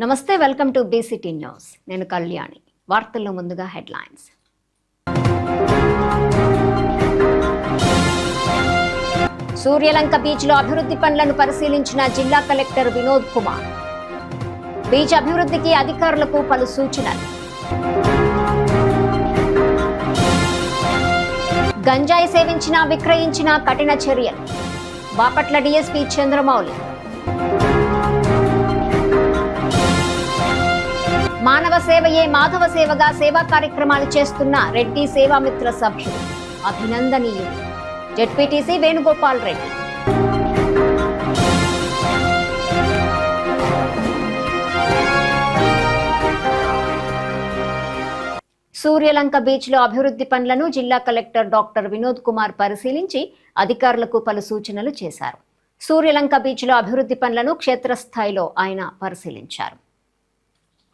నమస్తే, welcome to BCT news. నేను కళ్యాణి. వార్తల్లో ముందుగా హెడ్లైన్స్. సూర్యలంక బీచ్లో అభివృద్ధి పనులను పరిశీలించిన జిల్లా కలెక్టర్ వినోద్ కుమార్. బీచ్ అభివృద్ధికి అధికారులకు పలు సూచనలు. గంజాయి సేవించినా విక్రయించినా కఠిన చర్యలు. బాపట్ల డీఎస్పీ చంద్రమౌళి. మానవ సేవయే మాధవ సేవగా సేవా కార్యక్రమాలు చేస్తున్న రెడ్డి సేవామిత్ర సభ్యులు అభినందనీయులు. జెడ్పీటీసీ వేణుగోపాల్ రెడ్డి. సూర్యలంక బీచ్లో అభివృద్ధి పనులను జిల్లా కలెక్టర్ డాక్టర్ వినోద్ కుమార్ పరిశీలించి అధికారులకు పలు సూచనలు చేశారు. సూర్యలంక బీచ్లో అభివృద్ధి పనులను క్షేత్రస్థాయిలో ఆయన పరిశీలించారు.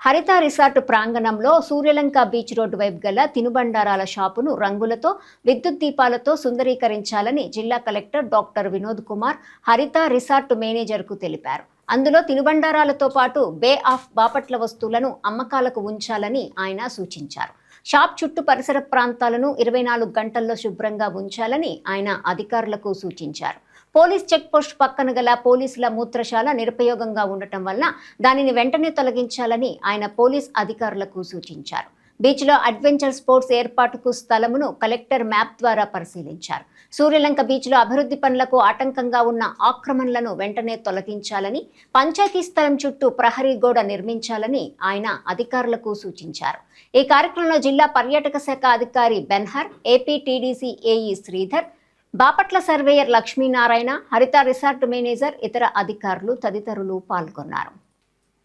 హరిత రిసార్ట్ ప్రాంగణంలో సూర్యలంక బీచ్ రోడ్డు వైపు గల తినుబండారాల షాపును రంగులతో, విద్యుత్ దీపాలతో సుందరీకరించాలని జిల్లా కలెక్టర్ డాక్టర్ వినోద్ కుమార్ హరిత రిసార్ట్ మేనేజర్కు తెలిపారు. అందులో తినుబండారాలతో పాటు బే ఆఫ్ బాపట్ల వస్తువులను అమ్మకాలకు ఉంచాలని ఆయన సూచించారు. షాప్ చుట్టూ పరిసర ప్రాంతాలను 24 గంటల్లో శుభ్రంగా ఉంచాలని ఆయన అధికారులకు సూచించారు. పోలీస్ చెక్ పోస్ట్ పక్కన గల పోలీసుల మూత్రశాల నిరుపయోగంగా ఉండటం వల్ల దానిని వెంటనే తొలగించాలని ఆయన పోలీస్ అధికారులకు సూచించారు. బీచ్లో అడ్వెంచర్ స్పోర్ట్స్ ఏర్పాటుకు స్థలమును కలెక్టర్ మ్యాప్ ద్వారా పరిశీలించారు. సూర్యలంక బీచ్లో అభివృద్ధి పనులకు ఆటంకంగా ఉన్న ఆక్రమణలను వెంటనే తొలగించాలని, పంచాయతీ స్థలం చుట్టూ ప్రహరీ గోడ నిర్మించాలని ఆయన అధికారులకు సూచించారు. ఈ కార్యక్రమంలో జిల్లా పర్యాటక శాఖ అధికారి Ben-Hur, AP TDC AE Sridhar, Bapatla surveyor Lakshminarayana, హరిత రిసార్ట్ మేనేజర్, ఇతర అధికారులు తదితరులు పాల్గొన్నారు.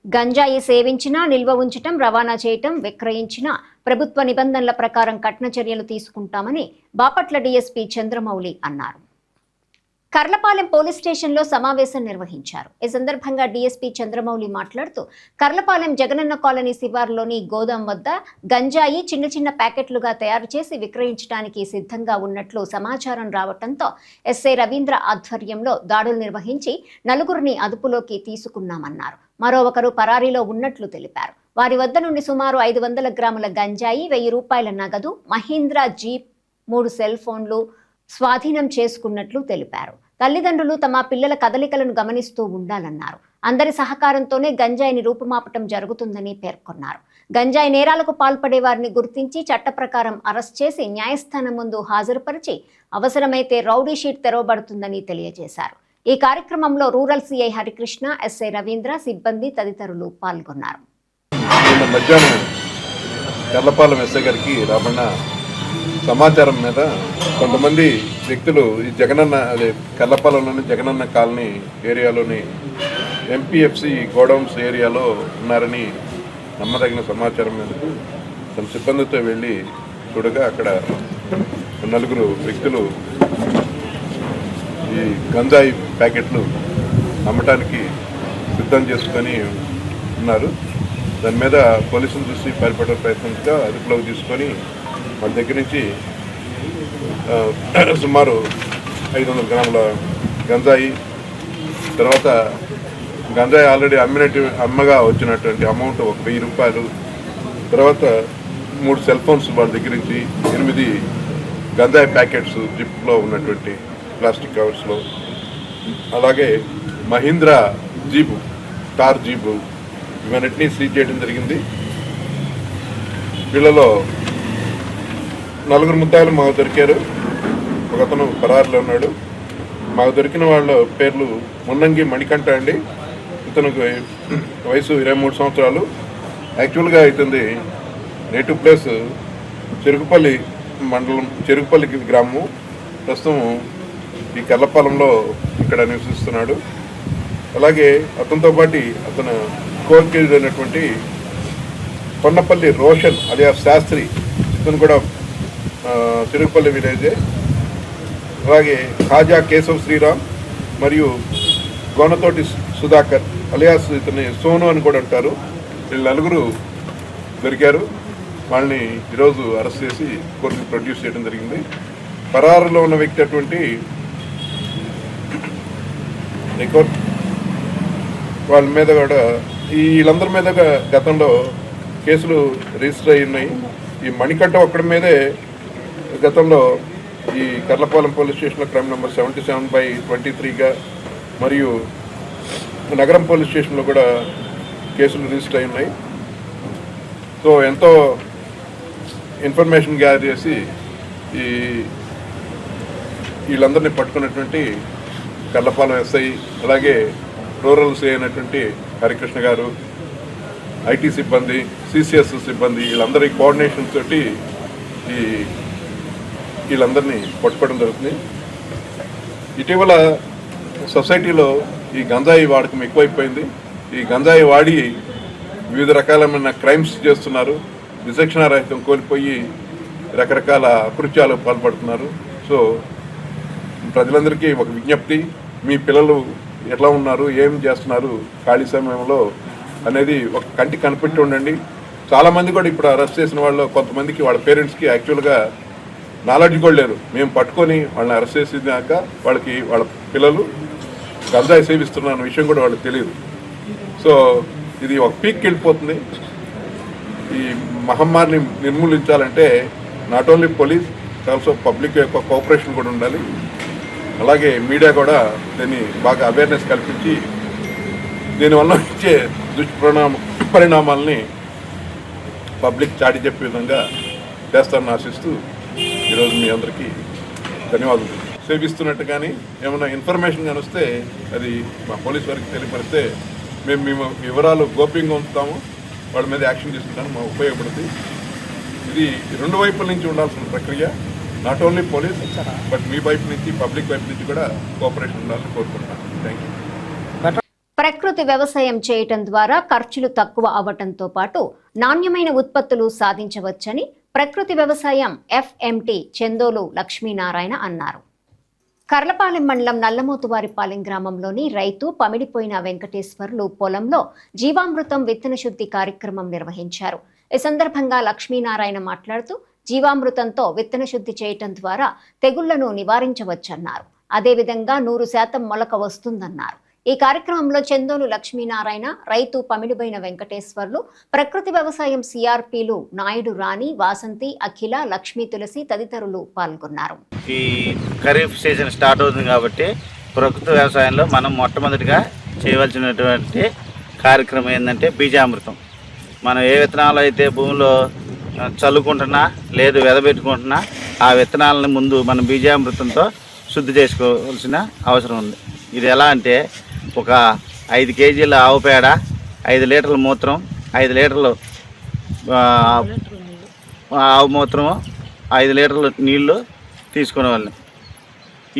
గంజాయి సేవించినా, నిల్వ ఉంచటం, రవాణా చేయటం, విక్రయించినా ప్రభుత్వ నిబంధనల ప్రకారం కఠిన చర్యలు తీసుకుంటామని బాపట్ల డీఎస్పీ చంద్రమౌళి అన్నారు. కర్లపాలెం పోలీస్ స్టేషన్లో సమావేశం నిర్వహించారు. ఈ సందర్భంగా డీఎస్పీ చంద్రమౌళి మాట్లాడుతూ, కర్లపాలెం జగనన్న కాలనీ శివార్లోని గోదాం వద్ద గంజాయి చిన్న చిన్న ప్యాకెట్లుగా తయారు చేసి విక్రయించడానికి సిద్ధంగా ఉన్నట్లు సమాచారం రావడంతో ఎస్ఐ రవీంద్ర ఆధ్వర్యంలో దాడులు నిర్వహించి 4గురిని అదుపులోకి తీసుకున్నామన్నారు. మరో ఒకరు పరారీలో ఉన్నట్లు తెలిపారు. వారి వద్ద నుండి సుమారు 500 గ్రాముల గంజాయి, 1000 రూపాయల నగదు, మహీంద్రా జీప్, 3 సెల్ ఫోన్లు స్వాధీనం చేసుకున్నట్లు తెలిపారు. తల్లిదండ్రులు తమ పిల్లల కదలికలను గమనిస్తూ ఉండాలన్నారు. అందరి సహకారంతోనే గంజాయిని రూపుమాపటం జరుగుతుందని పేర్కొన్నారు. గంజాయి నేరాలకు పాల్పడే వారిని గుర్తించి చట్ట ప్రకారం అరెస్ట్ చేసి న్యాయస్థానం ముందు హాజరుపరిచి అవసరమైతే రౌడీ షీట్ తెరవబడుతుందని తెలియజేశారు. ఈ కార్యక్రమంలో rural CI Harikrishna, SI Ravindra, సిబ్బంది తదితరులు పాల్గొన్నారు. సమాచారం మీద కొంతమంది వ్యక్తులు ఈ జగనన్న కల్లపాలెంలోని జగనన్న కాలనీ ఏరియాలోని ఎంపీఎఫ్సి గోడౌన్స్ ఏరియాలో ఉన్నారని నమ్మదగిన సమాచారం మేరకు తమ సిబ్బందితో వెళ్ళి చూడగా అక్కడ 4 వ్యక్తులు ఈ గంజాయి ప్యాకెట్లు అమ్మటానికి సిద్ధం చేసుకొని ఉన్నారు. దాని మీద పోలీసులు చూసి పారిపడే ప్రయత్నంగా అదుపులోకి తీసుకొని వాళ్ళ దగ్గర నుంచి సుమారు 500 గ్రాముల గంజాయి, తర్వాత గంజాయి ఆల్రెడీ అమ్మగా వచ్చినటువంటి అమౌంట్ 1000 రూపాయలు, తర్వాత 3 సెల్ ఫోన్స్ వాళ్ళ దగ్గర నుంచి, 8 గంజాయి ప్యాకెట్స్ జిప్లో ఉన్నటువంటి ప్లాస్టిక్ కవర్స్లో, అలాగే మహీంద్రా జీపు, కార్ జీపు, ఇవన్నిటినీ సీజ్ చేయడం జరిగింది. వీళ్ళలో 4 ముద్దాయిలు మాకు దొరికారు. ఒకతను పరారులో ఉన్నాడు. మాకు దొరికిన వాళ్ళ పేర్లు మున్నంగి మణికంఠ అండి. ఇతనికి వయసు 23 సంవత్సరాలు. యాక్చువల్గా ఇతనిది నేటివ్ ప్లేస్ చెరుకుపల్లి మండలం, చెరుకుపల్లి గ్రామం. ప్రస్తుతం ఈ కర్లపాలెంలో ఇక్కడ నివసిస్తున్నాడు. అలాగే అతనితో పాటు అతను కోర్కేజ్ అయినటువంటి కొండపల్లి రోషన్ అలియా శాస్త్రి, ఇతను కూడా తిరుపల్లి విలేజే. అలాగే ఖాజా కేశవ్ శ్రీరామ్ మరియు గోనతోటి సుధాకర్ అలియాస్ ఇతని సోను అని కూడా అంటారు. వీళ్ళు 4 దొరికారు. వాళ్ళని ఈరోజు అరెస్ట్ చేసి కోర్టుకు ప్రొడ్యూస్ చేయడం జరిగింది. పరారులో ఉన్న వ్యక్తి అటువంటి వాళ్ళ మీద కూడా వీళ్ళందరి మీద గతంలో కేసులు రిజిస్టర్ అయి ఉన్నాయి. ఈ మణికంఠ ఒక్కడి మీదే గతంలో ఈ కర్లపాలెం పోలీస్ స్టేషన్లో క్రైమ్ నెంబర్ 77/23గా మరియు నగరం పోలీస్ స్టేషన్లో కూడా కేసులు రిజిస్టర్ అయి ఉన్నాయి. సో ఎంతో ఇన్ఫర్మేషన్ గ్యాదర్ చేసి వీళ్ళందరినీ పట్టుకున్నటువంటి కర్లపాలెం ఎస్ఐ, అలాగే రూరల్ సిఐ అయినటువంటి హరికృష్ణ గారు, ఐటీ సిబ్బంది, సిసిఎస్ సిబ్బంది, వీళ్ళందరి కోఆర్డినేషన్ తోటి వీళ్ళందరినీ పట్టుకోవడం జరుగుతుంది. ఇటీవల సొసైటీలో ఈ గంజాయి వాడకం ఎక్కువైపోయింది. ఈ గంజాయి వాడి వివిధ రకాలమైన క్రైమ్స్ చేస్తున్నారు. విచక్షణారహితం కోల్పోయి రకరకాల అకృత్యాలకు పాల్పడుతున్నారు. సో ప్రజలందరికీ ఒక విజ్ఞప్తి, మీ పిల్లలు ఎట్లా ఉన్నారు, ఏం చేస్తున్నారు ఖాళీ సమయంలో అనేది ఒక కంటి కనిపెట్టి ఉండండి. చాలామంది కూడా ఇప్పుడు అరెస్ట్ చేసిన వాళ్ళు కొంతమందికి వాళ్ళ పేరెంట్స్కి యాక్చువల్గా నాలెడ్జ్ కూడా లేదు. మేము పట్టుకొని వాళ్ళని అరెస్ట్ చేసినాక వాళ్ళకి వాళ్ళ పిల్లలు గంజాయి సేవిస్తున్న విషయం కూడా వాళ్ళకి తెలియదు. సో ఇది ఒక పీక్కి వెళ్ళిపోతుంది. ఈ మహమ్మారిని నిర్మూలించాలంటే not only police, also public యొక్క కోఆపరేషన్ కూడా ఉండాలి. అలాగే మీడియా కూడా దీన్ని బాగా అవేర్నెస్ కల్పించి దీనివల్ల వచ్చే పరిణామాలని పబ్లిక్ చాటి చెప్పే విధంగా చేస్తారని ఆశిస్తూ ఈరోజు మీ అందరికీ ధన్యవాదాలు. సేవిస్తున్నట్టు కానీ ఏమైనా ఇన్ఫర్మేషన్ కానీ వస్తే అది మా పోలీస్ వారికి తెలియపరిస్తే మేము వివరాలు గోప్యంగా ఉంచుతాము. వాళ్ళ మీద యాక్షన్ తీసుకుంటాను, మాకు ఉపయోగపడుతుంది. ఇది రెండు వైపుల నుంచి ఉండాల్సిన ప్రక్రియ. నాట్ ఓన్లీ పోలీస్ బట్ మీ వైపు నుంచి, పబ్లిక్ వైపు నుంచి కూడా కోఆపరేషన్ ఉండాలని కోరుకుంటున్నాను. Thank you. ప్రకృతి వ్యవసాయం చేయటం ద్వారా ఖర్చులు తక్కువ అవ్వటంతో పాటు నాణ్యమైన ఉత్పత్తులు సాధించవచ్చని ప్రకృతి వ్యవసాయం FMT చందోలు లక్ష్మీనారాయణ అన్నారు. కర్లపాలెం మండలం నల్లమోతువారిపాలెం గ్రామంలోని రైతు పమిడిపోయిన వెంకటేశ్వర్లు పొలంలో జీవామృతం విత్తన శుద్ధి కార్యక్రమం నిర్వహించారు. ఈ సందర్భంగా లక్ష్మీనారాయణ మాట్లాడుతూ జీవామృతంతో విత్తన శుద్ధి చేయటం ద్వారా తెగుళ్లను నివారించవచ్చన్నారు. అదేవిధంగా 100% మొలక వస్తుందన్నారు. ఈ కార్యక్రమంలో చందోలు లక్ష్మీనారాయణ, రైతు పమిడిపోయిన వెంకటేశ్వర్లు, ప్రకృతి వ్యవసాయం CRPలు నాయుడు రాణి, వాసంతి, అఖిల, లక్ష్మీ తులసి తదితరులు పాల్గొన్నారు. ఈ ఖరీఫ్ సీజన్ స్టార్ట్ అవుతుంది కాబట్టి ప్రకృతి వ్యవసాయంలో మనం మొట్టమొదటిగా చేయవలసినటువంటి కార్యక్రమం ఏంటంటే బీజామృతం. మనం ఏ విత్తనాలు అయితే భూమిలో చల్లుకుంటున్నా లేదు వెదబెట్టుకుంటున్నా ఆ విత్తనాలను ముందు మనం బీజామృతంతో శుద్ధి చేసుకోవాల్సిన అవసరం ఉంది. ఇది ఎలా అంటే ఒక 5 కేజీల ఆవు పేడ, 5 లీటర్ల మూత్రం, 5 లీటర్లు ఆవు మూత్రము, 5 లీటర్ల నీళ్లు తీసుకునే వాళ్ళని.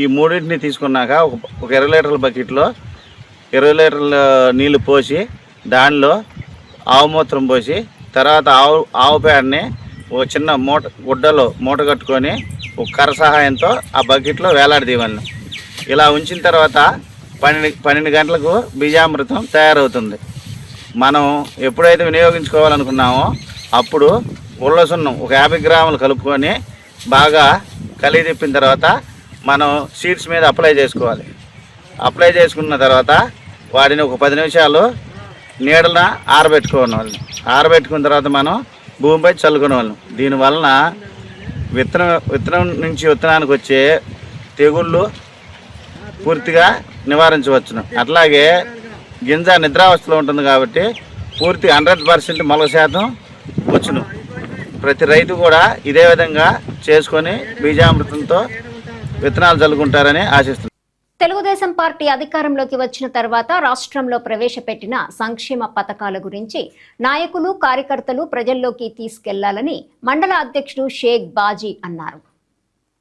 ఈ మూడింటిని తీసుకున్నాక ఒక 20 లీటర్ల బకెట్లో 20 లీటర్ల నీళ్లు పోసి దానిలో ఆవు మూత్రం పోసి తర్వాత ఆవు పేడని ఒక చిన్న గుడ్డలో మూట కట్టుకొని ఒక కర్ర సహాయంతో ఆ బకెట్లో వేలాడదీయాలి. ఇలా ఉంచిన తర్వాత 12 గంటలకు బీజామృతం తయారవుతుంది. మనం ఎప్పుడైతే వినియోగించుకోవాలనుకున్నామో అప్పుడు గుళ్ళ సున్నం ఒక 50 గ్రాములు కలుపుకొని బాగా కలిగి తిప్పిన తర్వాత మనం సీడ్స్ మీద అప్లై చేసుకోవాలి. అప్లై చేసుకున్న తర్వాత వాటిని ఒక 10 నిమిషాలు నీడన ఆరబెట్టుకోవాలి. ఆరబెట్టుకున్న తర్వాత మనం భూమిపై చల్లుకునే వాళ్ళం. దీనివలన విత్తనం నుంచి విత్తనానికి వచ్చే తెగుళ్ళు పూర్తిగా నివారించవచ్చును. అట్లాగే గింజ నిద్రావస్థలో ఉంటుంది కాబట్టి పూర్తి 100% మొలక శాతం వచ్చును. ప్రతి రైతు కూడా ఇదే విధంగా చేసుకొని బీజామృతంతో విత్తనాలు చల్లుకుంటారని ఆశిస్తున్నాను. తెలుగుదేశం పార్టీ అధికారంలోకి వచ్చిన తర్వాత రాష్ట్రంలో ప్రవేశపెట్టిన సంక్షేమ పథకాల గురించి నాయకులు, కార్యకర్తలు ప్రజల్లోకి తీసుకెళ్లాలని మండల అధ్యక్షుడు షేక్ బాజీ అన్నారు.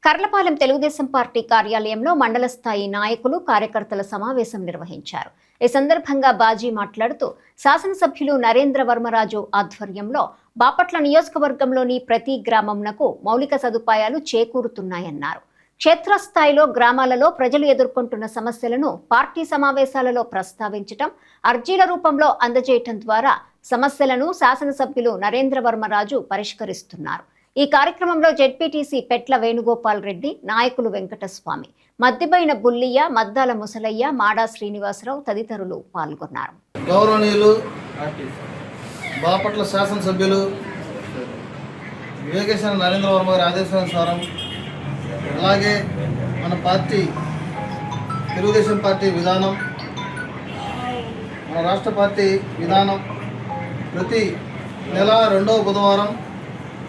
కర్లపాలెం తెలుగుదేశం పార్టీ కార్యాలయంలో మండల స్థాయి నాయకులు, కార్యకర్తల సమావేశం నిర్వహించారు. ఈ సందర్భంగా బాజీ మాట్లాడుతూ శాసనసభ్యులు నరేంద్ర వర్మరాజు ఆధ్వర్యంలో బాపట్ల నియోజకవర్గంలోని ప్రతి గ్రామంనకు మౌలిక సదుపాయాలు చేకూరుతున్నాయన్నారు. క్షేత్రస్థాయిలో గ్రామాలలో ప్రజలు ఎదుర్కొంటున్న సమస్యలను పార్టీ సమావేశాలలో ప్రస్తావించటం, అర్జీల రూపంలో అందజేయటం ద్వారా సమస్యలను శాసనసభ్యులు నరేంద్ర వర్మరాజు పరిష్కరిస్తున్నారు. ఈ కార్యక్రమంలో జెడ్పీటీసీ పెట్ల వేణుగోపాల్ రెడ్డి, నాయకులు వెంకటస్వామి, మద్దిబైన బుల్లియ్య, మద్దాల ముసలయ్య, మాడా శ్రీనివాసరావు తదితరులు పాల్గొన్నారు. గౌరవనీయులు బాపట్ల శాసనసభ్యులు వివేకేశ్వర నరేంద్ర వర్మ గారి ఆదేశానుసారం, అలాగే మన పార్టీ తెలుగుదేశం పార్టీ విధానం, మన రాష్ట్ర పార్టీ విధానం ప్రతి నెల 2వ బుధవారం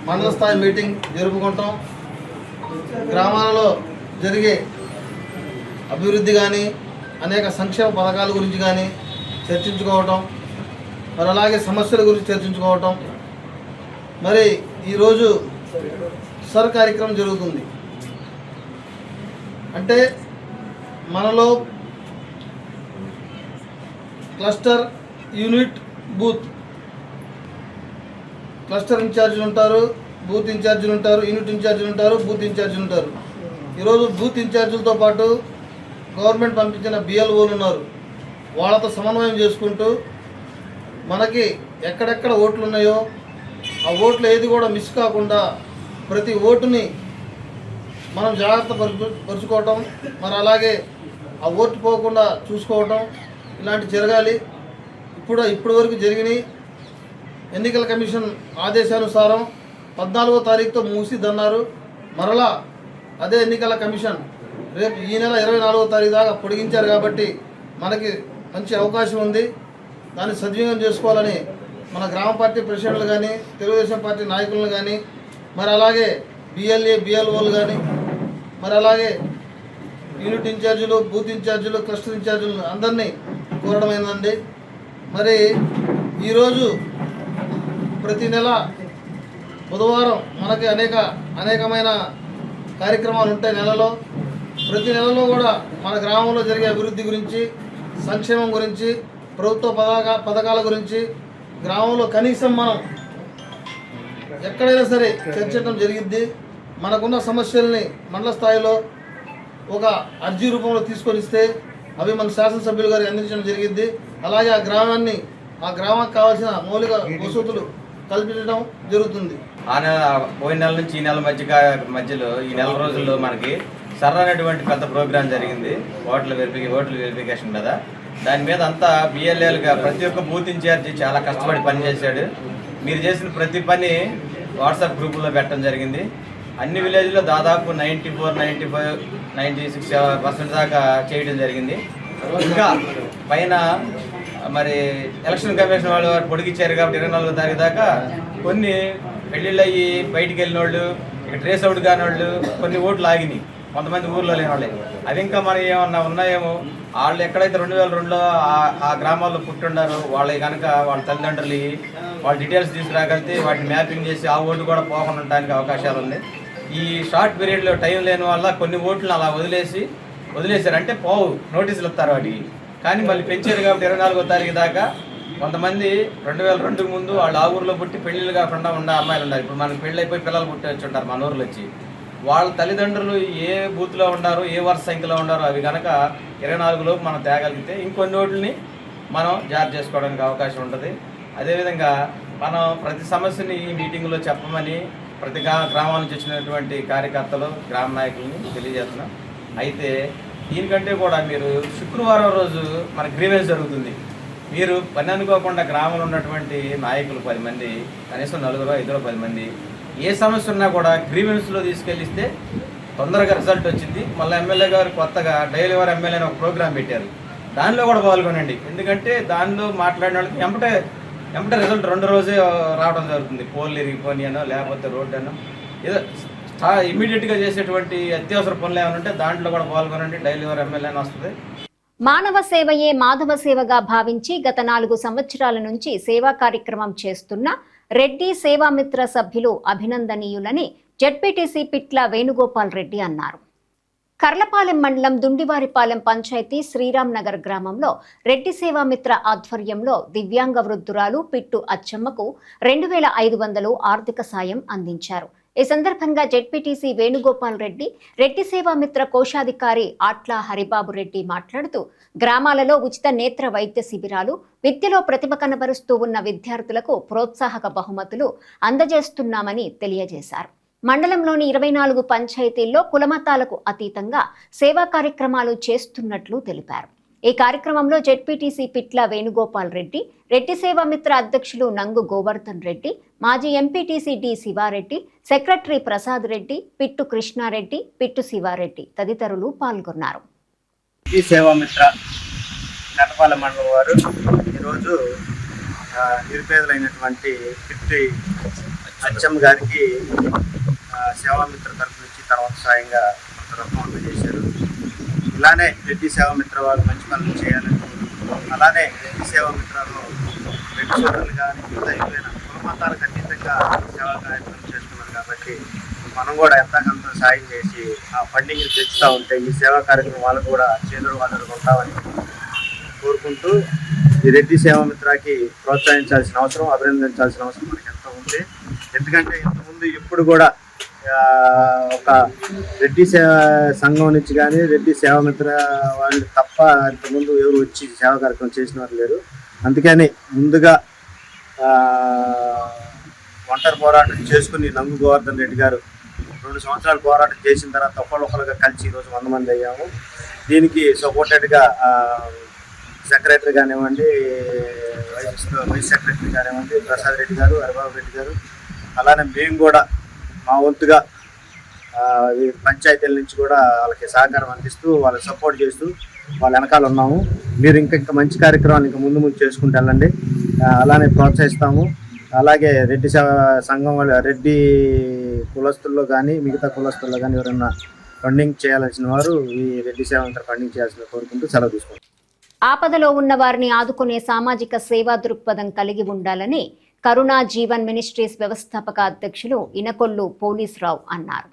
మండల స్థాయి మీటింగ్ జరుపుకుంటాం. గ్రామాలలో జరిగే అభివృద్ధి కానీ అనేక సంక్షేమ పథకాల గురించి కానీ చర్చించుకోవటం, మరి అలాగే సమస్యల గురించి చర్చించుకోవటం. మరి ఈరోజు సర్ కార్యక్రమం జరుగుతుంది. అంటే మనలో క్లస్టర్, యూనిట్, బూత్, క్లస్టర్ ఇన్ఛార్జీలు ఉంటారు, బూత్ ఇన్ఛార్జీలు ఉంటారు, యూనిట్ ఇన్ఛార్జీలు ఉంటారు, బూత్ ఇన్ఛార్జీలు ఉంటారు. ఈరోజు బూత్ ఇన్ఛార్జీలతో పాటు గవర్నమెంట్ పంపించిన బిఎల్ఓలు ఉన్నారు. వాళ్ళతో సమన్వయం చేసుకుంటూ మనకి ఎక్కడెక్కడ ఓట్లు ఉన్నాయో ఆ ఓట్లు ఏది కూడా మిస్ కాకుండా ప్రతి ఓటుని మనం జాగ్రత్త పరుచుకోవటం, మరి అలాగే ఆ ఓటు పోకుండా చూసుకోవటం, ఇలాంటి జరగాలి. ఇప్పటి వరకు జరిగినాయి. ఎన్నికల కమిషన్ ఆదేశానుసారం 14వ తారీఖుతో మూసిద్దన్నారు. మరలా అదే ఎన్నికల కమిషన్ రేపు ఈ నెల 24వ తారీఖు దాకా పొడిగించారు. కాబట్టి మనకి మంచి అవకాశం ఉంది. దాన్ని సద్వినియోగం చేసుకోవాలని మన గ్రామ పార్టీ ప్రెసిడెంట్లు కానీ, తెలుగుదేశం పార్టీ నాయకులను కానీ, మరి అలాగే బిఎల్ఏ బిఎల్ఓలు కానీ, మరి అలాగే యూనిట్ ఇన్ఛార్జీలు, బూత్ ఇన్ఛార్జీలు, క్లస్టర్ ఇన్ఛార్జీలు అందరినీ కోరడమైందండి. మరి ఈరోజు ప్రతి నెల బుధవారం మనకి అనేకమైన కార్యక్రమాలు ఉంటాయి నెలలో. ప్రతి నెలలో కూడా మన గ్రామంలో జరిగే అభివృద్ధి గురించి, సంక్షేమం గురించి, ప్రభుత్వ పథకాల గురించి గ్రామంలో కనీసం మనం ఎక్కడైనా సరే చర్చించడం జరిగిద్ది. మనకున్న సమస్యల్ని మండల స్థాయిలో ఒక అర్జీ రూపంలో తీసుకొని ఇస్తే అవి మన శాసనసభ్యులు గారికి అందించడం జరిగిద్ది. అలాగే ఆ గ్రామానికి కావాల్సిన మౌలిక వసతులు కల్పించడం జరుగుతుంది. పోయిన నెల నుంచి ఈ నెల మధ్యలో ఈ నెల రోజుల్లో మనకి సరైనటువంటి పెద్ద ప్రోగ్రాం జరిగింది. ఓట్ల వెరిఫికేషన్ కదా. దాని మీద అంతా బిఎల్ఏలుగా ప్రతి ఒక్క బూత్ ఇన్ఛార్జి చాలా కష్టపడి పనిచేశాడు. మీరు చేసిన ప్రతి పని వాట్సాప్ గ్రూపుల్లో పెట్టడం జరిగింది. అన్ని విలేజ్లో దాదాపు 94, 95, 96% దాకా చేయడం జరిగింది. ఇంకా పైన మరి ఎలక్షన్ కమిషన్ వాళ్ళు పొడిగిచ్చారు కాబట్టి 24వ తారీఖు దాకా కొన్ని పెళ్ళిళ్ళు అయ్యి బయటికి వెళ్ళిన వాళ్ళు, ఇక ట్రేస్ అవుట్ కాని వాళ్ళు కొన్ని ఓట్లు ఆగినాయి. కొంతమంది ఊర్లో లేని వాళ్ళే. అవి ఇంకా మరి ఏమన్నా ఉన్నాయేమో. వాళ్ళు ఎక్కడైతే 2002లో ఆ గ్రామాల్లో పుట్టిండారో వాళ్ళకి కనుక వాళ్ళ తల్లిదండ్రులు వాళ్ళ డీటెయిల్స్ తీసుకురాగలిగితే వాటిని మ్యాపింగ్ చేసి ఆ ఓటు కూడా పోకుండా ఉండడానికి అవకాశాలు ఉన్నాయి. ఈ షార్ట్ పీరియడ్లో టైం లేని వల్ల కొన్ని ఓట్లను అలా వదిలేశారు. అంటే పోవు, నోటీసులు ఇస్తారు వాటికి. కానీ మళ్ళీ పెంచారు కాబట్టి 24వ తారీఖు దాకా కొంతమంది 2002కు ముందు వాళ్ళు ఆ ఊర్లో పుట్టి పెళ్ళిళ్ళు కాకుండా ఉన్న అమ్మాయిలు ఉన్నారు. ఇప్పుడు మనకు పెళ్ళి అయిపోయి పిల్లలు పుట్టి వచ్చి ఉంటారు మన ఊర్లో వచ్చి. వాళ్ళ తల్లిదండ్రులు ఏ బూత్లో ఉన్నారో, ఏ వరుస సంఖ్యలో ఉన్నారో అవి కనుక 24లోపు మనం తేగలిగితే ఇంకొన్ని ఓట్లని మనం జారీ చేసుకోవడానికి అవకాశం ఉంటుంది. అదేవిధంగా మనం ప్రతి సమస్యని ఈ మీటింగ్లో చెప్పమని ప్రతి గ్రామాల నుంచి వచ్చినటువంటి కార్యకర్తలు, గ్రామ నాయకులని తెలియజేస్తున్నాం. అయితే దీనికంటే కూడా మీరు శుక్రవారం రోజు మన గ్రీవెన్స్ జరుగుతుంది. మీరు పని అనుకోకుండా గ్రామంలో ఉన్నటువంటి నాయకులు 10 మంది, కనీసం 4, 5, 10 మంది ఏ సమస్య ఉన్నా కూడా గ్రీవెన్స్లో తీసుకెళ్ళిస్తే తొందరగా రిజల్ట్ వచ్చింది. మళ్ళీ ఎమ్మెల్యే గారు కొత్తగా డైలీవర్ ఎమ్మెల్యే అని ఒక ప్రోగ్రాం పెట్టారు. దానిలో కూడా పాల్గొనండి. ఎందుకంటే దానిలో మాట్లాడిన వాళ్ళకి ఎంపటే రిజల్ట్ 2 రోజే రావడం జరుగుతుంది. పోల్లు ఇరిగిపోయి అనో లేకపోతే రోడ్డు అనో ఏదో ఇమీడియట్గా చేసేటువంటి అత్యవసర పనులు ఏమైనా ఉంటే దాంట్లో కూడా పాల్గొనండి. డైలీవర్ ఎమ్మెల్యే అని వస్తుంది. మానవ సేవయే మాధవ సేవగా భావించి గత 4 సంవత్సరాల నుంచి సేవా కార్యక్రమం చేస్తున్న రెడ్డి సేవామిత్ర సభ్యులు అభినందనీయులని జెడ్పీటీసీ పిట్ల వేణుగోపాల్ రెడ్డి అన్నారు. కర్లపాలెం మండలం దుండివారిపాలెం పంచాయతీ శ్రీరామ్ నగర్ గ్రామంలో రెడ్డి సేవామిత్ర ఆధ్వర్యంలో దివ్యాంగ వృద్ధురాలు పిట్టు అచ్చమ్మకు 2500 ఆర్థిక సాయం అందించారు. ఈ సందర్భంగా జెడ్పీటీసీ వేణుగోపాల్ రెడ్డి, రెడ్డి సేవామిత్ర కోశాధికారి ఆట్ల హరిబాబు రెడ్డి మాట్లాడుతూ గ్రామాలలో ఉచిత నేత్ర వైద్య శిబిరాలు, విద్యలో ప్రతిభ కనబరుస్తూ ఉన్న విద్యార్థులకు ప్రోత్సాహక బహుమతులు అందజేస్తున్నామని తెలియజేశారు. మండలంలోని 24 పంచాయతీల్లో కులమతాలకు అతీతంగా సేవా కార్యక్రమాలు చేస్తున్నట్లు తెలిపారు. ఈ కార్యక్రమంలో జెడ్పీటీసీ పిట్ల వేణుగోపాల్ రెడ్డి, రెడ్డి సేవామిత్ర అధ్యక్షులు నంగు గోవర్ధన్ రెడ్డి, మాజీ MPTC D Sivareddy, secretary Prasad Reddy, Pittu Krishnareddy, Pittu Sivareddy తదితరులు పాల్గొన్నారు. ఈ సేవామిత్ర నటపాల మండలం వారు ఈరోజు నిరుపేదలైనటువంటి పిట్టి అచ్చమ్మ గారికి సేవామిత్ర తరఫు నుంచి తర్వాత సాయంగా కొంత రకం అందజేశారు. ఇలానే రెడ్డి సేవామిత్ర వారు మంచి పనులు చేయాలని, అలానే రెడ్డి సేవామిత్రలో రెడ్డి సోదరులు కానీ మిగతా అయిపోయిన కులమతాలకు అతీతంగా సేవా కార్యక్రమం చేస్తున్నారు కాబట్టి మనం కూడా ఎంతకంత సాయం చేసి ఆ ఫండింగ్ని తెచ్చుతూ ఉంటే ఈ సేవా కార్యక్రమం వాళ్ళకు కూడా చేదురు వాళ్ళకు ఉంటామని కోరుకుంటూ ఈ రెడ్డి సేవామిత్రకి ప్రోత్సహించాల్సిన అవసరం, అభినందించాల్సిన అవసరం మనకి ఎంతో ఉంది. ఎందుకంటే ఇంతకుముందు ఎప్పుడు కూడా ఒక రెడ్డి సంఘం నుంచి కానీ రెడ్డి సేవామిత్ర వాళ్ళు తప్ప ఇంతకుముందు ఎవరు వచ్చి సేవా కార్యక్రమం చేసిన వారు లేరు. అందుకని ముందుగా ఒంటరి పోరాటం చేసుకుని నంగు గోవర్ధన్ రెడ్డి గారు 2 సంవత్సరాలు పోరాటం చేసిన తర్వాత ఒకళ్ళొకరుగా కలిసి ఈరోజు 100 మంది అయ్యాము. దీనికి సపోర్టెడ్గా సెక్రటరీ కానివ్వండి, వైస్ సెక్రటరీ కానివ్వండి ప్రసాద్ రెడ్డి గారు, హరిబాబు రెడ్డి గారు, అలానే మేము కూడా మా వంతుగా పంచాయతీల నుంచి కూడా వాళ్ళకి సహకారం అందిస్తూ వాళ్ళకి సపోర్ట్ చేస్తూ వాళ్ళ వెనకాల ఉన్నాము. మీరు ఇంకా మంచి కార్యక్రమాలు ఇంకా ముందు చేసుకుంటూ వెళ్ళండి, అలానే ప్రోత్సహిస్తాము. అలాగే రెడ్డి సంఘం వాళ్ళు రెడ్డి కులస్తుల్లో కానీ మిగతా కులస్తుల్లో కానీ ఎవరైనా ఫండింగ్ చేయాల్సిన వారు ఈ రెడ్డి సేవామిత్ర ఫండింగ్ చేయాల్సిన కోరుకుంటూ సెలవు తీసుకుంటాం. ఆపదలో ఉన్న వారిని ఆదుకునే సామాజిక సేవా దృక్పథం కలిగి ఉండాలని కరుణా జీవన్ మినిస్ట్రీస్ వ్యవస్థాపక అధ్యక్షులు ఇనకొల్లు పోలీసురావు అన్నారు.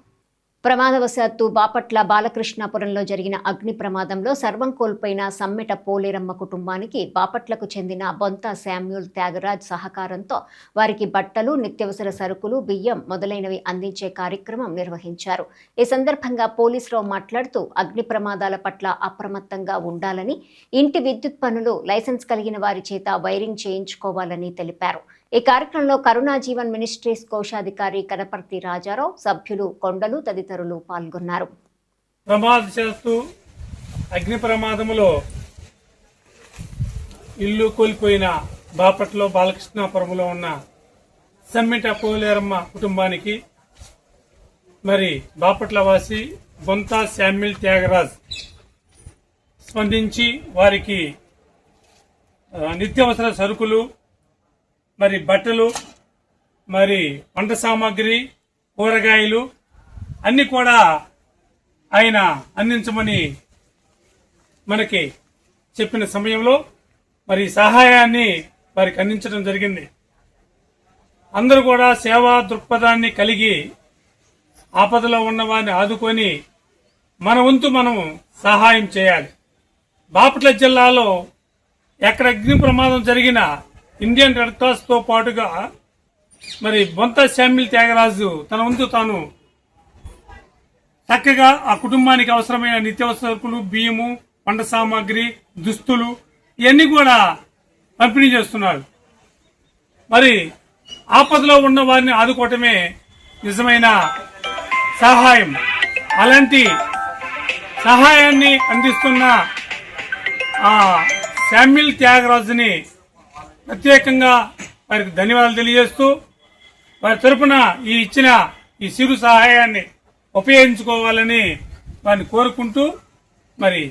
ప్రమాదవశాత్తు బాపట్ల బాలకృష్ణాపురంలో జరిగిన అగ్ని ప్రమాదంలో సర్వం కోల్పోయిన సమ్మెట పోలేరమ్మ కుటుంబానికి బాపట్లకు చెందిన బొంత శామ్యూల్ త్యాగరాజ్ సహకారంతో వారికి బట్టలు, నిత్యవసర సరుకులు, బియ్యం మొదలైనవి అందించే కార్యక్రమం నిర్వహించారు. ఈ సందర్భంగా పోలీసురావు మాట్లాడుతూ అగ్ని ప్రమాదాల పట్ల అప్రమత్తంగా ఉండాలని, ఇంటి విద్యుత్ పనులు లైసెన్స్ కలిగిన వారి చేత వైరింగ్ చేయించుకోవాలని తెలిపారు. ఈ కార్యక్రమంలో కరుణా జీవన్ మినిస్ట్రీస్ కోశాధికారి కనపర్తి రాజారావు, సభ్యులు కొండలు తదితరులు పాల్గొన్నారు. ప్రమాదశాత్తు అగ్ని ప్రమాదంలో ఇల్లు కోల్పోయిన బాపట్ల బాలకృష్ణాపురంలో ఉన్న సమ్మిట పోలేరమ్మ కుటుంబానికి మరి బాపట్ల వాసి బొంత శామ్యూల్ త్యాగరాజ్ స్పందించి వారికి నిత్యావసర సరుకులు, మరి బట్టలు, మరి వంట సామాగ్రి, కూరగాయలు అన్నీ కూడా ఆయన అందించమని మనకి చెప్పిన సమయంలో మరి సహాయాన్ని వారికి అందించడం జరిగింది. అందరూ కూడా సేవా దృక్పథాన్ని కలిగి ఆపదలో ఉన్న వారిని ఆదుకొని మన వంతు మనం సహాయం చేయాలి. బాపట్ల జిల్లాలో ఎక్కడ అగ్ని ప్రమాదం జరిగినా ఇండియన్ రెడ్ క్రాస్తో పాటుగా మరి బొంత శామ్యూల్ త్యాగరాజు తన వంతు తాను చక్కగా ఆ కుటుంబానికి అవసరమైన నిత్యావసర సరుకులు, బియ్యము, వంట సామాగ్రి, దుస్తులు ఇవన్నీ కూడా పంపిణీ చేస్తున్నారు. మరి ఆపదలో ఉన్న వారిని ఆదుకోవటమే నిజమైన సహాయం. అలాంటి సహాయాన్ని అందిస్తున్న ఆ శామ్యూల్ త్యాగరాజుని ప్రత్యేకంగా వారికి ధన్యవాదాలు తెలియజేస్తూ వారి తరపున ఇచ్చిన ఈ చిరు సహాయాన్ని ఉపయోగించుకోవాలని వారిని కోరుకుంటూ మరి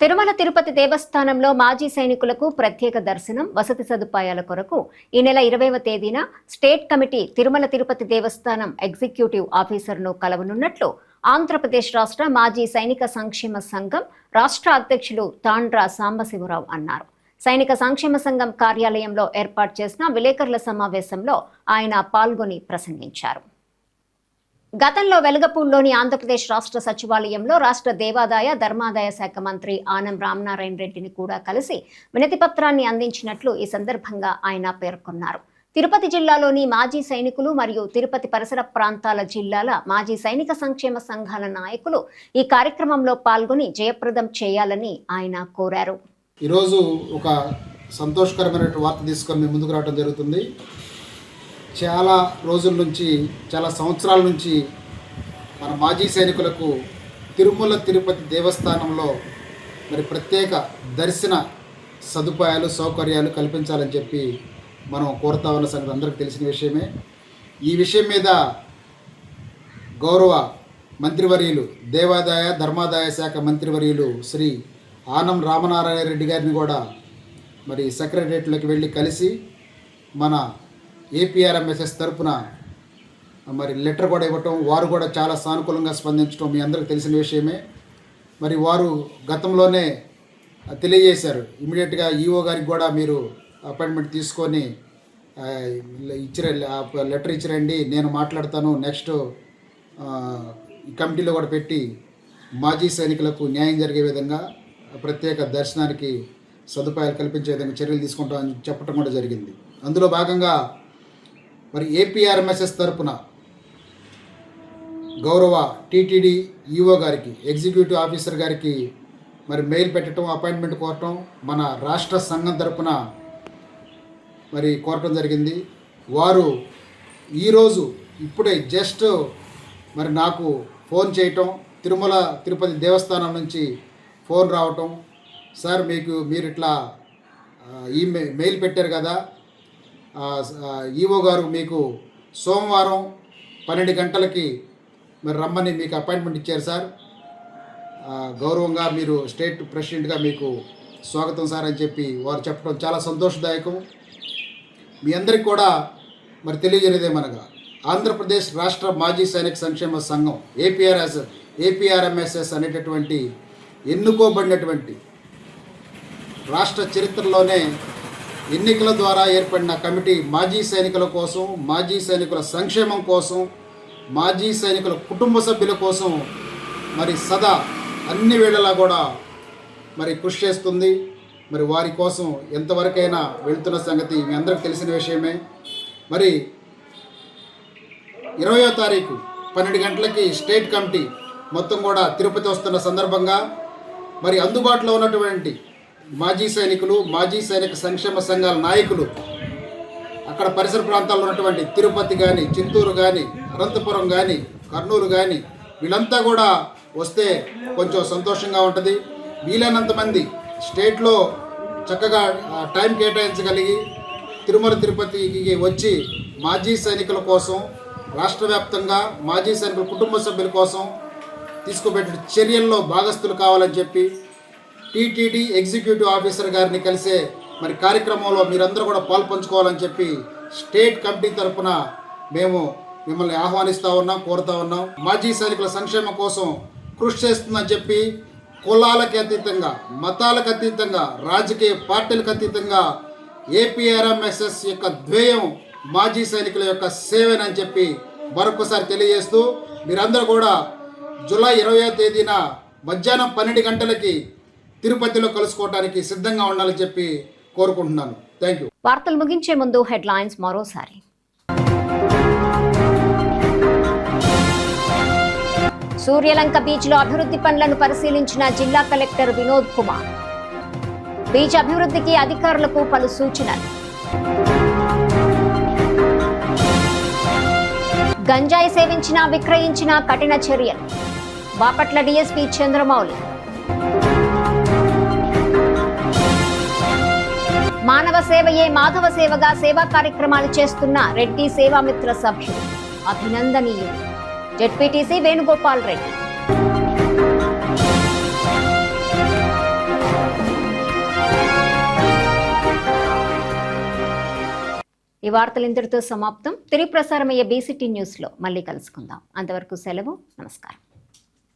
తిరుమల తిరుపతి దేవస్థానంలో మాజీ సైనికులకు ప్రత్యేక దర్శనం, వసతి సదుపాయాల కొరకు ఈ నెల 20వ తేదీన స్టేట్ కమిటీ తిరుమల తిరుపతి దేవస్థానం ఎగ్జిక్యూటివ్ ఆఫీసర్ను కలవనున్నట్లు ఆంధ్రప్రదేశ్ రాష్ట్ర మాజీ సైనిక సంక్షేమ సంఘం రాష్ట్ర అధ్యక్షులు తాండ్ర సాంబశివరావు అన్నారు. సైనిక సంక్షేమ సంఘం కార్యాలయంలో ఏర్పాటు చేసిన విలేకరుల సమావేశంలో ఆయన పాల్గొని ప్రసంగించారు. గతంలో వెలగపూడిలోని ఆంధ్రప్రదేశ్ రాష్ట్ర సచివాలయంలో రాష్ట్ర దేవాదాయ ధర్మాదాయ శాఖ మంత్రి ఆనం రామనారాయణ రెడ్డిని కూడా కలిసి వినతి పత్రాన్ని అందించినట్లు ఈ సందర్భంగా ఆయన పేర్కొన్నారు. తిరుపతి జిల్లాలోని మాజీ సైనికులు మరియు తిరుపతి పరిసర ప్రాంతాల జిల్లాల మాజీ సైనిక సంక్షేమ సంఘాల నాయకులు ఈ కార్యక్రమంలో పాల్గొని జయప్రదం చేయాలని ఆయన కోరారు. ఈరోజు ఒక సంతోషకరమైన వార్త తీసుకొని మేము ముందుకు రావడం జరుగుతుంది. చాలా రోజుల నుంచి, చాలా సంవత్సరాల నుంచి మన మాజీ సైనికులకు తిరుమల తిరుపతి దేవస్థానంలో మరి ప్రత్యేక దర్శన సదుపాయాలు సౌకర్యాలు కల్పించాలని చెప్పి మనం కోరుతా ఉన్న సంగతి అందరికీ తెలిసిన విషయమే. ఈ విషయం మీద గౌరవ మంత్రివర్యులు దేవాదాయ ధర్మాదాయ శాఖ మంత్రివర్యులు శ్రీ ఆనం రామనారాయణ రెడ్డి గారిని కూడా మరి సెక్రటరియట్లోకి వెళ్ళి కలిసి మన ఏపీఆర్ఎంఎస్ఎస్ తరపున మరి లెటర్ కూడా ఇవ్వటం, వారు కూడా చాలా సానుకూలంగా స్పందించడం మీ అందరికీ తెలిసిన విషయమే. మరి వారు గతంలోనే తెలియజేశారు, ఇమీడియట్గా ఈఓ గారికి కూడా మీరు అపాయింట్మెంట్ తీసుకొని లెటర్ ఇచ్చిరండి, నేను మాట్లాడతాను, నెక్స్ట్ కమిటీలో కూడా పెట్టి మాజీ సైనికులకు న్యాయం జరిగే విధంగా ప్రత్యేక దర్శనానికి సదుపాయాలు కల్పించే విధంగా చర్యలు తీసుకుంటామని చెప్పడం కూడా జరిగింది. అందులో భాగంగా మరి ఏపీఆర్ఎంఎస్ఎస్ తరపున గౌరవ టీటీడీ ఈఓ గారికి, ఎగ్జిక్యూటివ్ ఆఫీసర్ గారికి మరి మెయిల్ పెట్టడం, అపాయింట్మెంట్ కోరటం మన రాష్ట్ర సంఘం తరపున మరి కోరటం జరిగింది. వారు ఈరోజు ఇప్పుడే జస్ట్ మరి నాకు ఫోన్ చేయటం, తిరుమల తిరుపతి దేవస్థానం నుంచి ఫోన్ రావటం, సార్ మీరు ఇట్లా మెయిల్ పెట్టారు కదా, ఈఓ గారు మీకు సోమవారం 12 గంటలకి మరి రమ్మని మీకు అపాయింట్మెంట్ ఇచ్చారు సార్, గౌరవంగా మీరు స్టేట్ ప్రెసిడెంట్గా మీకు స్వాగతం సార్ అని చెప్పి వారు చెప్పడం చాలా సంతోషదాయకం. మీ అందరికి కూడా మరి తెలియజేయదేమనగా ఆంధ్రప్రదేశ్ రాష్ట్ర మాజీ సైనిక సంక్షేమ సంఘం ఏపీఆర్ఎంఎస్ఎస్ అనేటటువంటి ఎన్నుకోబడినటువంటి రాష్ట్ర చరిత్రలోనే ఎన్నికల ద్వారా ఏర్పడిన కమిటీ మాజీ సైనికుల కోసం, మాజీ సైనికుల సంక్షేమం కోసం, మాజీ సైనికుల కుటుంబ సభ్యుల కోసం మరి సదా అన్ని వేళలా కూడా మరి కృషి చేస్తుంది. మరి వారి కోసం ఎంతవరకైనా వెళ్తున్న సంగతి మీ అందరికీ తెలిసిన విషయమే. మరి 20వ తారీఖు 12 గంటలకి స్టేట్ కమిటీ మొత్తం కూడా తిరుపతి వస్తున్న సందర్భంగా మరి అందుబాటులో ఉన్నటువంటి మాజీ సైనికులు, మాజీ సైనిక సంక్షేమ సంఘాల నాయకులు, అక్కడ పరిసర ప్రాంతాల్లో ఉన్నటువంటి తిరుపతి కానీ, చిత్తూరు కానీ, అనంతపురం కానీ, కర్నూలు కానీ వీళ్ళంతా కూడా వస్తే కొంచెం సంతోషంగా ఉంటుంది. వీలైనంత మంది స్టేట్లో చక్కగా టైం కేటాయించగలిగి తిరుమల తిరుపతికి వచ్చి మాజీ సైనికుల కోసం, రాష్ట్ర వ్యాప్తంగా మాజీ సైనికుల కుటుంబ సభ్యుల కోసం తీసుకుపెట్టిన చర్యల్లో భాగస్థులు కావాలని చెప్పి టీటీడీ ఎగ్జిక్యూటివ్ ఆఫీసర్ గారిని కలిసే మరి కార్యక్రమంలో మీరందరూ కూడా పాల్పంచుకోవాలని చెప్పి స్టేట్ కమిటీ తరఫున మేము మిమ్మల్ని ఆహ్వానిస్తూ ఉన్నాం, కోరుతా ఉన్నాం. మాజీ సైనికుల సంక్షేమం కోసం కృషి చేస్తుందని చెప్పి కులాలకు అతీతంగా, మతాలకు అతీతంగా, రాజకీయ పార్టీలకు అతీతంగా ఏపీఆర్ఎంఎస్ఎస్ యొక్క ధ్యేయం మాజీ సైనికుల యొక్క సేవేనని చెప్పి మరొకసారి తెలియజేస్తూ మీరందరూ కూడా జూలై 20వ తేదీన మధ్యాహ్నం 12 గంటలకి తిరుపతిలో కలుసుకోవడానికి సిద్ధంగా ఉండాలని చెప్పి కోరుకుంటున్నాను. Thank you. వార్తలు ముగించే ముందు హెడ్లైన్స్ మరోసారి. సూర్యలంక బీచ్లో అభివృద్ధి పనులను పరిశీలించిన జిల్లా కలెక్టర్ వినోద్ కుమార్. బీచ్ అభివృద్ధికి అధికారులకు పలు సూచనలు. గంజాయి సేవించినా విక్రయించినా కఠిన చర్యలు. బాపట్ల డీఎస్పీ చంద్రమౌళి. మానవ సేవయే మాధవ సేవగా సేవా కార్యక్రమాలు చేస్తున్న రెడ్డి సేవామిత్ర సభ్యులు అభినందనీయులు. జెడ్పీటీసీ వేణుగోపాల్ రెడ్డి. ఈ వార్తలు ఇంతటితో సమాప్తం. తిరిగి ప్రసారమయ్యే బీసీటీ న్యూస్లో మళ్ళీ కలుసుకుందాం. అంతవరకు సెలవు. నమస్కారం.